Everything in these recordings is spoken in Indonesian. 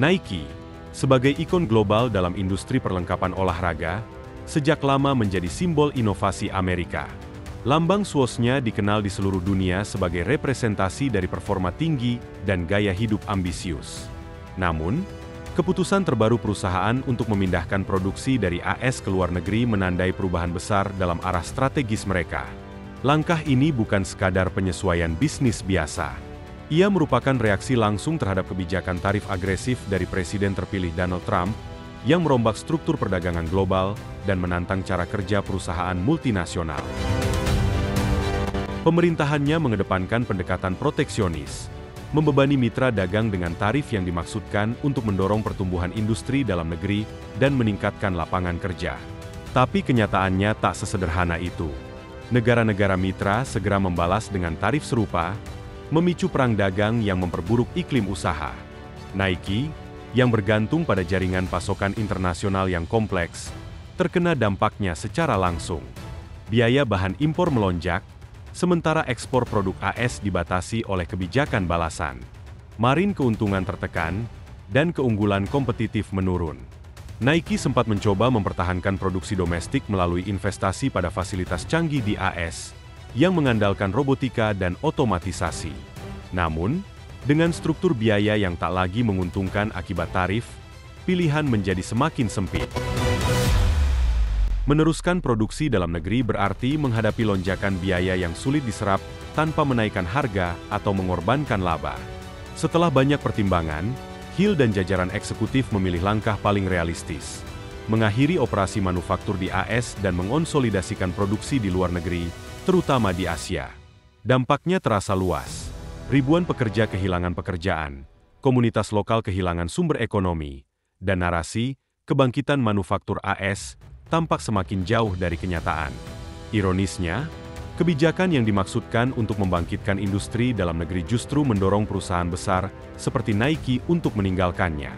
Nike, sebagai ikon global dalam industri perlengkapan olahraga, sejak lama menjadi simbol inovasi Amerika. Lambang swoosh-nya dikenal di seluruh dunia sebagai representasi dari performa tinggi dan gaya hidup ambisius. Namun, keputusan terbaru perusahaan untuk memindahkan produksi dari AS ke luar negeri menandai perubahan besar dalam arah strategis mereka. Langkah ini bukan sekadar penyesuaian bisnis biasa. Ia merupakan reaksi langsung terhadap kebijakan tarif agresif dari Presiden terpilih Donald Trump yang merombak struktur perdagangan global dan menantang cara kerja perusahaan multinasional. Pemerintahannya mengedepankan pendekatan proteksionis, membebani mitra dagang dengan tarif yang dimaksudkan untuk mendorong pertumbuhan industri dalam negeri dan meningkatkan lapangan kerja. Tapi kenyataannya tak sesederhana itu. Negara-negara mitra segera membalas dengan tarif serupa, memicu perang dagang yang memperburuk iklim usaha. Nike, yang bergantung pada jaringan pasokan internasional yang kompleks, terkena dampaknya secara langsung. Biaya bahan impor melonjak, sementara ekspor produk AS dibatasi oleh kebijakan balasan. Margin keuntungan tertekan, dan keunggulan kompetitif menurun. Nike sempat mencoba mempertahankan produksi domestik melalui investasi pada fasilitas canggih di AS, yang mengandalkan robotika dan otomatisasi. Namun, dengan struktur biaya yang tak lagi menguntungkan akibat tarif, pilihan menjadi semakin sempit. Meneruskan produksi dalam negeri berarti menghadapi lonjakan biaya yang sulit diserap tanpa menaikkan harga atau mengorbankan laba. Setelah banyak pertimbangan, Hill dan jajaran eksekutif memilih langkah paling realistis, mengakhiri operasi manufaktur di AS dan mengonsolidasikan produksi di luar negeri, terutama di Asia. Dampaknya terasa luas. Ribuan pekerja kehilangan pekerjaan, komunitas lokal kehilangan sumber ekonomi, dan narasi kebangkitan manufaktur AS tampak semakin jauh dari kenyataan. Ironisnya, kebijakan yang dimaksudkan untuk membangkitkan industri dalam negeri justru mendorong perusahaan besar seperti Nike untuk meninggalkannya.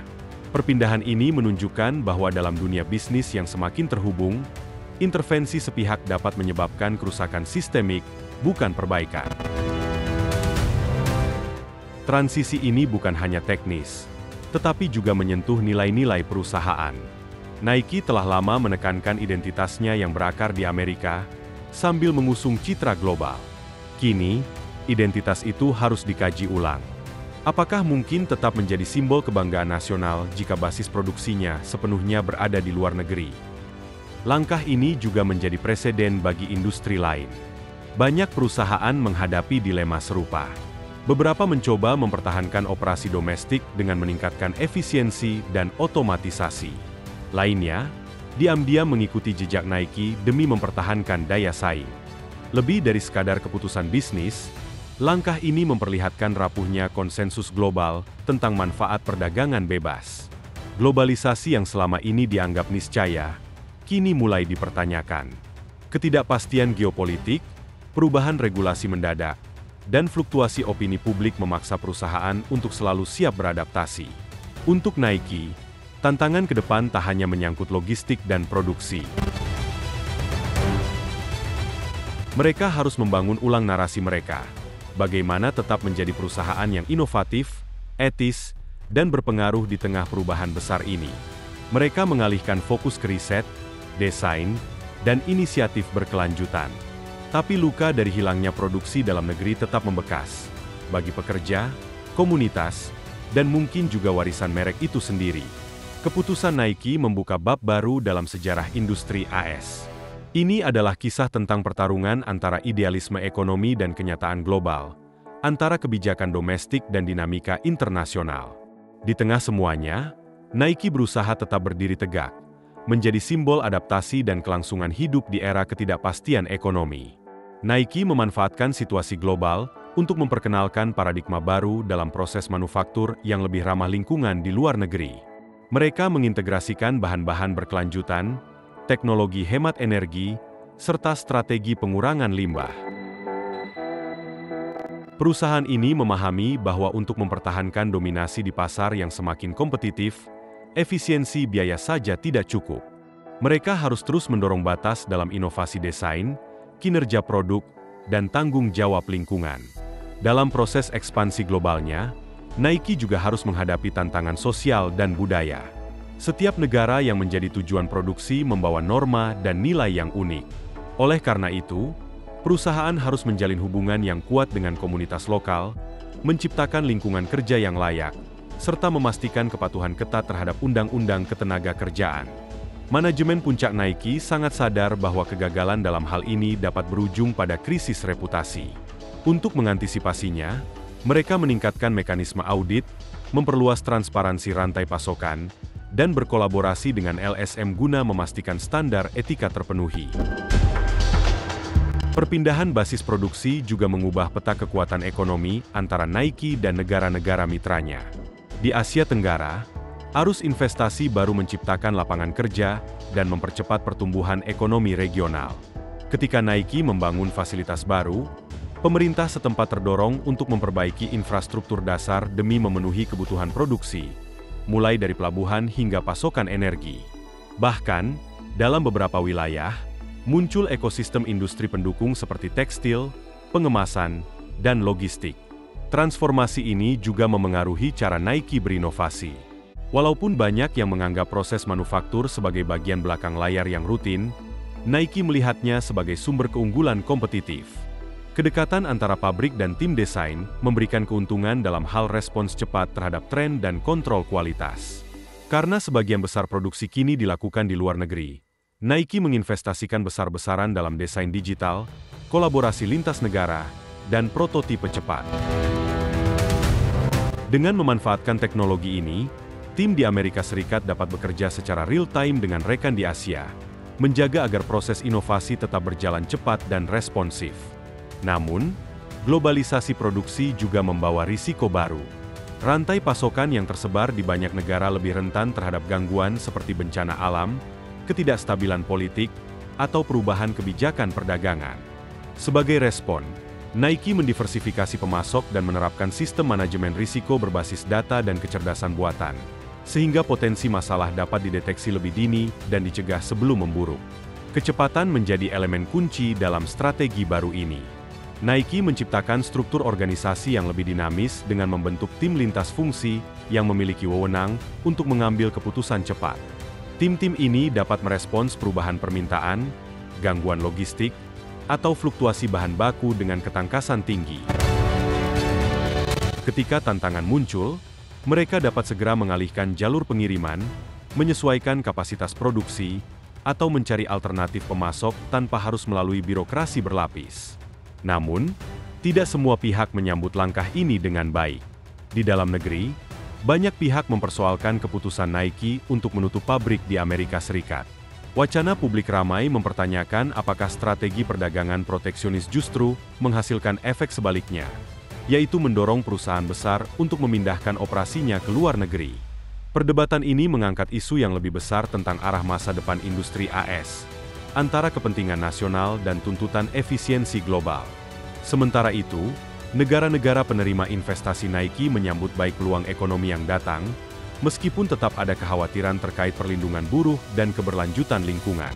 Perpindahan ini menunjukkan bahwa dalam dunia bisnis yang semakin terhubung, intervensi sepihak dapat menyebabkan kerusakan sistemik, bukan perbaikan. Transisi ini bukan hanya teknis, tetapi juga menyentuh nilai-nilai perusahaan. Nike telah lama menekankan identitasnya yang berakar di Amerika, sambil mengusung citra global. Kini, identitas itu harus dikaji ulang. Apakah mungkin tetap menjadi simbol kebanggaan nasional jika basis produksinya sepenuhnya berada di luar negeri? Langkah ini juga menjadi preseden bagi industri lain. Banyak perusahaan menghadapi dilema serupa. Beberapa mencoba mempertahankan operasi domestik dengan meningkatkan efisiensi dan otomatisasi. Lainnya, diam-diam mengikuti jejak Nike demi mempertahankan daya saing. Lebih dari sekadar keputusan bisnis, langkah ini memperlihatkan rapuhnya konsensus global tentang manfaat perdagangan bebas. Globalisasi yang selama ini dianggap niscaya, kini mulai dipertanyakan. Ketidakpastian geopolitik, perubahan regulasi mendadak, dan fluktuasi opini publik memaksa perusahaan untuk selalu siap beradaptasi. Untuk Nike, tantangan ke depan tak hanya menyangkut logistik dan produksi. Mereka harus membangun ulang narasi mereka, bagaimana tetap menjadi perusahaan yang inovatif, etis, dan berpengaruh di tengah perubahan besar ini. Mereka mengalihkan fokus ke riset, desain, dan inisiatif berkelanjutan. Tapi luka dari hilangnya produksi dalam negeri tetap membekas, bagi pekerja, komunitas, dan mungkin juga warisan merek itu sendiri. Keputusan Nike membuka bab baru dalam sejarah industri AS. Ini adalah kisah tentang pertarungan antara idealisme ekonomi dan kenyataan global, antara kebijakan domestik dan dinamika internasional. Di tengah semuanya, Nike berusaha tetap berdiri tegak, menjadi simbol adaptasi dan kelangsungan hidup di era ketidakpastian ekonomi. Nike memanfaatkan situasi global untuk memperkenalkan paradigma baru dalam proses manufaktur yang lebih ramah lingkungan di luar negeri. Mereka mengintegrasikan bahan-bahan berkelanjutan, teknologi hemat energi, serta strategi pengurangan limbah. Perusahaan ini memahami bahwa untuk mempertahankan dominasi di pasar yang semakin kompetitif, efisiensi biaya saja tidak cukup. Mereka harus terus mendorong batas dalam inovasi desain, kinerja produk, dan tanggung jawab lingkungan. Dalam proses ekspansi globalnya, Nike juga harus menghadapi tantangan sosial dan budaya. Setiap negara yang menjadi tujuan produksi membawa norma dan nilai yang unik. Oleh karena itu, perusahaan harus menjalin hubungan yang kuat dengan komunitas lokal, menciptakan lingkungan kerja yang layak, serta memastikan kepatuhan ketat terhadap undang-undang ketenagakerjaan. Manajemen puncak Nike sangat sadar bahwa kegagalan dalam hal ini dapat berujung pada krisis reputasi. Untuk mengantisipasinya, mereka meningkatkan mekanisme audit, memperluas transparansi rantai pasokan, dan berkolaborasi dengan LSM guna memastikan standar etika terpenuhi. Perpindahan basis produksi juga mengubah peta kekuatan ekonomi antara Nike dan negara-negara mitranya. Di Asia Tenggara, arus investasi baru menciptakan lapangan kerja dan mempercepat pertumbuhan ekonomi regional. Ketika Nike membangun fasilitas baru, pemerintah setempat terdorong untuk memperbaiki infrastruktur dasar demi memenuhi kebutuhan produksi, mulai dari pelabuhan hingga pasokan energi. Bahkan, dalam beberapa wilayah, muncul ekosistem industri pendukung seperti tekstil, pengemasan, dan logistik. Transformasi ini juga memengaruhi cara Nike berinovasi. Walaupun banyak yang menganggap proses manufaktur sebagai bagian belakang layar yang rutin, Nike melihatnya sebagai sumber keunggulan kompetitif. Kedekatan antara pabrik dan tim desain memberikan keuntungan dalam hal respons cepat terhadap tren dan kontrol kualitas. Karena sebagian besar produksi kini dilakukan di luar negeri, Nike menginvestasikan besar-besaran dalam desain digital, kolaborasi lintas negara, dan prototipe cepat. Dengan memanfaatkan teknologi ini, tim di Amerika Serikat dapat bekerja secara real-time dengan rekan di Asia, menjaga agar proses inovasi tetap berjalan cepat dan responsif. Namun, globalisasi produksi juga membawa risiko baru. Rantai pasokan yang tersebar di banyak negara lebih rentan terhadap gangguan seperti bencana alam, ketidakstabilan politik, atau perubahan kebijakan perdagangan. Sebagai respon, Nike mendiversifikasi pemasok dan menerapkan sistem manajemen risiko berbasis data dan kecerdasan buatan, sehingga potensi masalah dapat dideteksi lebih dini dan dicegah sebelum memburuk. Kecepatan menjadi elemen kunci dalam strategi baru ini. Nike menciptakan struktur organisasi yang lebih dinamis dengan membentuk tim lintas fungsi yang memiliki wewenang untuk mengambil keputusan cepat. Tim-tim ini dapat merespons perubahan permintaan, gangguan logistik, atau fluktuasi bahan baku dengan ketangkasan tinggi. Ketika tantangan muncul, mereka dapat segera mengalihkan jalur pengiriman, menyesuaikan kapasitas produksi, atau mencari alternatif pemasok tanpa harus melalui birokrasi berlapis. Namun, tidak semua pihak menyambut langkah ini dengan baik. Di dalam negeri, banyak pihak mempersoalkan keputusan Nike untuk menutup pabrik di Amerika Serikat. Wacana publik ramai mempertanyakan apakah strategi perdagangan proteksionis justru menghasilkan efek sebaliknya, yaitu mendorong perusahaan besar untuk memindahkan operasinya ke luar negeri. Perdebatan ini mengangkat isu yang lebih besar tentang arah masa depan industri AS, antara kepentingan nasional dan tuntutan efisiensi global. Sementara itu, negara-negara penerima investasi Nike menyambut baik peluang ekonomi yang datang, meskipun tetap ada kekhawatiran terkait perlindungan buruh dan keberlanjutan lingkungan.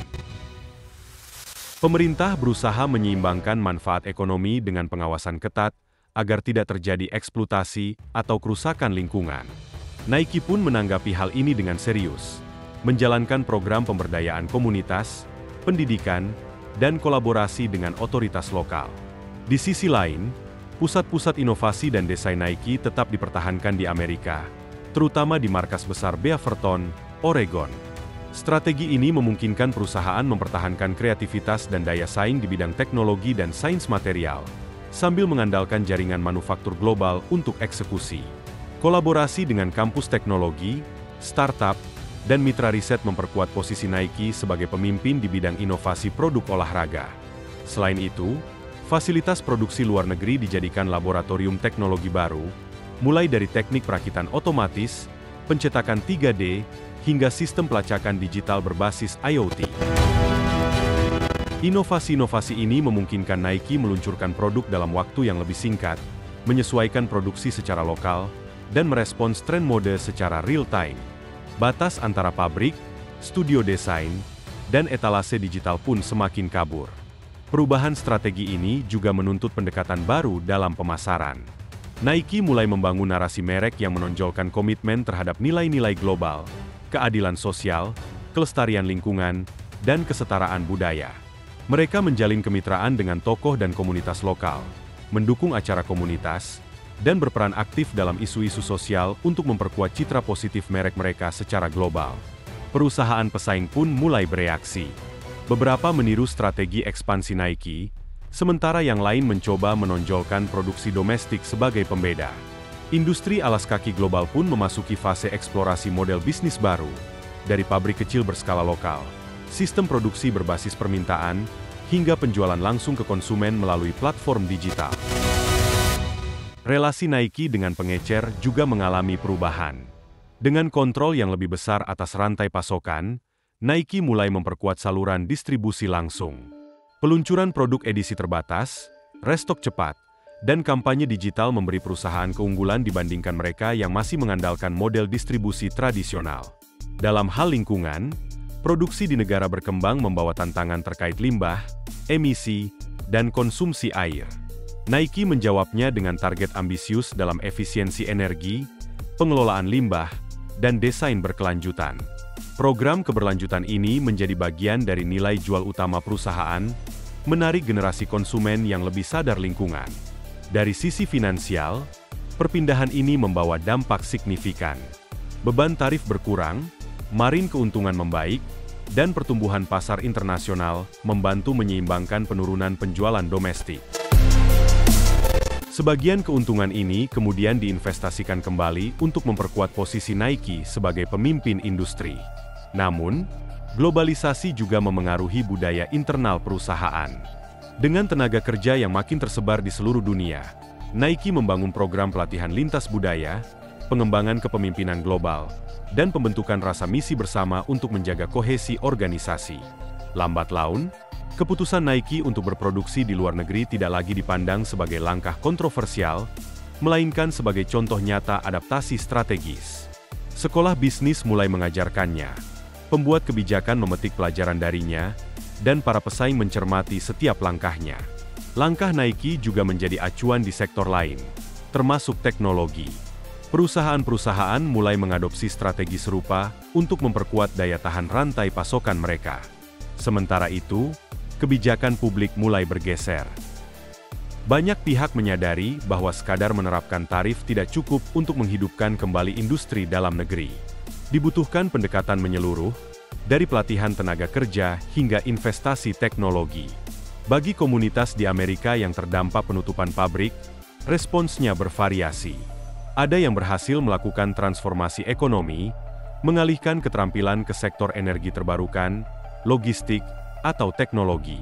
Pemerintah berusaha menyeimbangkan manfaat ekonomi dengan pengawasan ketat agar tidak terjadi eksploitasi atau kerusakan lingkungan. Nike pun menanggapi hal ini dengan serius, menjalankan program pemberdayaan komunitas, pendidikan, dan kolaborasi dengan otoritas lokal. Di sisi lain, pusat-pusat inovasi dan desain Nike tetap dipertahankan di Amerika, terutama di markas besar Beaverton, Oregon. Strategi ini memungkinkan perusahaan mempertahankan kreativitas dan daya saing di bidang teknologi dan sains material, sambil mengandalkan jaringan manufaktur global untuk eksekusi. Kolaborasi dengan kampus teknologi, startup, dan mitra riset memperkuat posisi Nike sebagai pemimpin di bidang inovasi produk olahraga. Selain itu, fasilitas produksi luar negeri dijadikan laboratorium teknologi baru, mulai dari teknik perakitan otomatis, pencetakan 3D, hingga sistem pelacakan digital berbasis IoT. Inovasi-inovasi ini memungkinkan Nike meluncurkan produk dalam waktu yang lebih singkat, menyesuaikan produksi secara lokal, dan merespons tren mode secara real-time. Batas antara pabrik, studio desain, dan etalase digital pun semakin kabur. Perubahan strategi ini juga menuntut pendekatan baru dalam pemasaran. Nike mulai membangun narasi merek yang menonjolkan komitmen terhadap nilai-nilai global, keadilan sosial, kelestarian lingkungan, dan kesetaraan budaya. Mereka menjalin kemitraan dengan tokoh dan komunitas lokal, mendukung acara komunitas, dan berperan aktif dalam isu-isu sosial untuk memperkuat citra positif merek mereka secara global. Perusahaan pesaing pun mulai bereaksi. Beberapa meniru strategi ekspansi Nike, sementara yang lain mencoba menonjolkan produksi domestik sebagai pembeda. Industri alas kaki global pun memasuki fase eksplorasi model bisnis baru, dari pabrik kecil berskala lokal, sistem produksi berbasis permintaan, hingga penjualan langsung ke konsumen melalui platform digital. Relasi Nike dengan pengecer juga mengalami perubahan. Dengan kontrol yang lebih besar atas rantai pasokan, Nike mulai memperkuat saluran distribusi langsung. Peluncuran produk edisi terbatas, restock cepat, dan kampanye digital memberi perusahaan keunggulan dibandingkan mereka yang masih mengandalkan model distribusi tradisional. Dalam hal lingkungan, produksi di negara berkembang membawa tantangan terkait limbah, emisi, dan konsumsi air. Nike menjawabnya dengan target ambisius dalam efisiensi energi, pengelolaan limbah, dan desain berkelanjutan. Program keberlanjutan ini menjadi bagian dari nilai jual utama perusahaan, menarik generasi konsumen yang lebih sadar lingkungan. Dari sisi finansial, perpindahan ini membawa dampak signifikan. Beban tarif berkurang, margin keuntungan membaik, dan pertumbuhan pasar internasional membantu menyeimbangkan penurunan penjualan domestik. Sebagian keuntungan ini kemudian diinvestasikan kembali untuk memperkuat posisi Nike sebagai pemimpin industri. Namun, globalisasi juga memengaruhi budaya internal perusahaan. Dengan tenaga kerja yang makin tersebar di seluruh dunia, Nike membangun program pelatihan lintas budaya, pengembangan kepemimpinan global, dan pembentukan rasa misi bersama untuk menjaga kohesi organisasi. Lambat laun, keputusan Nike untuk berproduksi di luar negeri tidak lagi dipandang sebagai langkah kontroversial, melainkan sebagai contoh nyata adaptasi strategis. Sekolah bisnis mulai mengajarkannya, pembuat kebijakan memetik pelajaran darinya, dan para pesaing mencermati setiap langkahnya. Langkah Nike juga menjadi acuan di sektor lain, termasuk teknologi. Perusahaan-perusahaan mulai mengadopsi strategi serupa untuk memperkuat daya tahan rantai pasokan mereka. Sementara itu, kebijakan publik mulai bergeser. Banyak pihak menyadari bahwa sekadar menerapkan tarif tidak cukup untuk menghidupkan kembali industri dalam negeri. Dibutuhkan pendekatan menyeluruh, dari pelatihan tenaga kerja hingga investasi teknologi. Bagi komunitas di Amerika yang terdampak penutupan pabrik, responsnya bervariasi. Ada yang berhasil melakukan transformasi ekonomi, mengalihkan keterampilan ke sektor energi terbarukan, logistik, atau teknologi.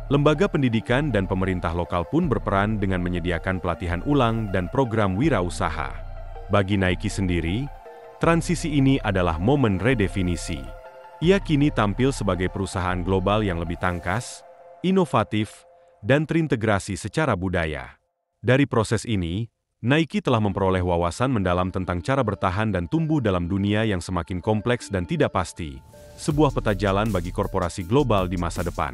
Lembaga pendidikan dan pemerintah lokal pun berperan dengan menyediakan pelatihan ulang dan program wirausaha. Bagi Nike sendiri, transisi ini adalah momen redefinisi. Ia kini tampil sebagai perusahaan global yang lebih tangkas, inovatif, dan terintegrasi secara budaya. Dari proses ini, Nike telah memperoleh wawasan mendalam tentang cara bertahan dan tumbuh dalam dunia yang semakin kompleks dan tidak pasti, sebuah peta jalan bagi korporasi global di masa depan.